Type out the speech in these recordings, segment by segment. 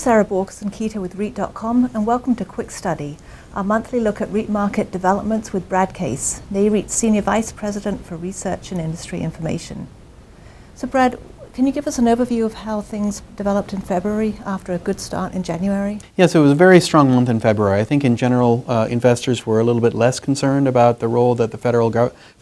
Sarah Borkerson-Keeter with REIT.com, and welcome to Quick Study, our monthly look at REIT market developments with Brad Case, NAREIT's Senior Vice President for Research and Industry Information. So Brad, can you give us an overview of how things developed in February after a good start in January? Yes, it was a very strong month in February. I think in general investors were a little bit less concerned about the role that the Federal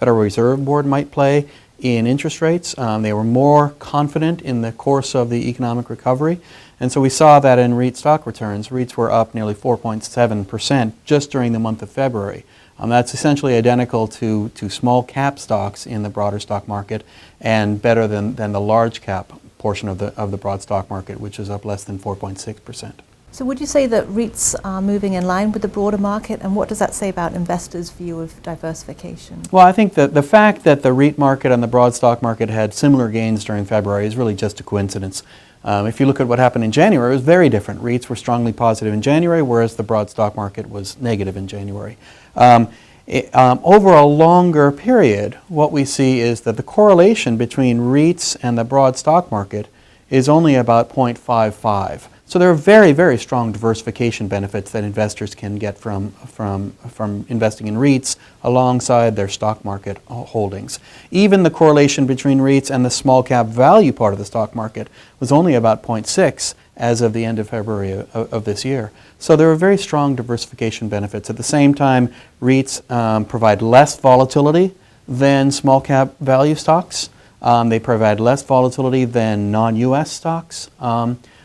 Reserve Board might play in interest rates. They were more confident in the course of the economic recovery. And so we saw that in REIT stock returns. REITs were up nearly 4.7% just during the month of February. That's essentially identical to small cap stocks in the broader stock market and better than the large cap portion of the broad stock market, which is up less than 4.6%. So would you say that REITs are moving in line with the broader market, and what does that say about investors' view of diversification? Well, I think that the fact that the REIT market and the broad stock market had similar gains during February is really just a coincidence. If you look at what happened in January, it was very different. REITs were strongly positive in January, whereas the broad stock market was negative in January. Over a longer period, what we see is that the correlation between REITs and the broad stock market is only about 0.55. So there are very, very strong diversification benefits that investors can get from investing in REITs alongside their stock market holdings. Even the correlation between REITs and the small cap value part of the stock market was only about 0.6 as of the end of February of this year. So there are very strong diversification benefits. At the same time, REITs provide less volatility than small cap value stocks. They provide less volatility than non-US stocks.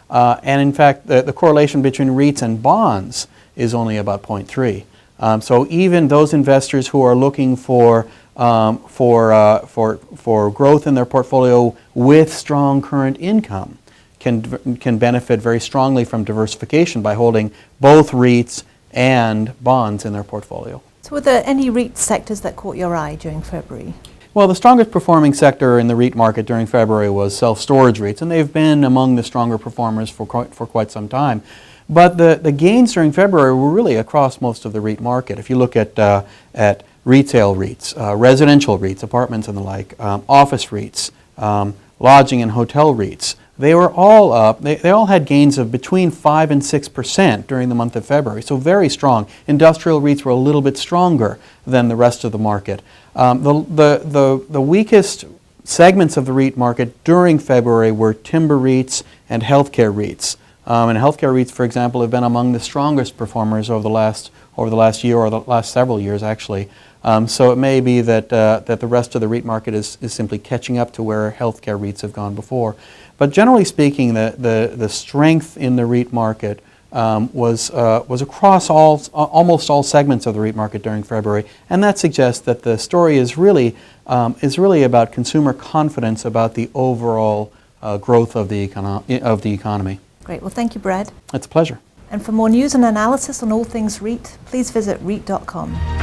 And in fact, the correlation between REITs and bonds is only about 0.3. So even those investors who are looking for growth in their portfolio with strong current income can benefit very strongly from diversification by holding both REITs and bonds in their portfolio. So were there any REIT sectors that caught your eye during February? Well, the strongest performing sector in the REIT market during February was self-storage REITs, and they've been among the stronger performers for quite some time. But the gains during February were really across most of the REIT market. If you look at retail REITs, residential REITs, apartments and the like, office REITs, lodging and hotel REITs, they were all up. They all had gains of between 5 and 6% during the month of February, so very strong. Industrial REITs were a little bit stronger than the rest of the market. The weakest segments of the REIT market during February were timber REITs and healthcare REITs. And healthcare REITs, for example, have been among the strongest performers over the last year or the last several years, actually. So it may be that the rest of the REIT market is simply catching up to where healthcare REITs have gone before. But generally speaking, the strength in the REIT market was across almost all segments of the REIT market during February, and that suggests that the story is really about consumer confidence about the overall growth of the economy. Great. Well, thank you, Brad. It's a pleasure. And for more news and analysis on all things REIT, please visit REIT.com.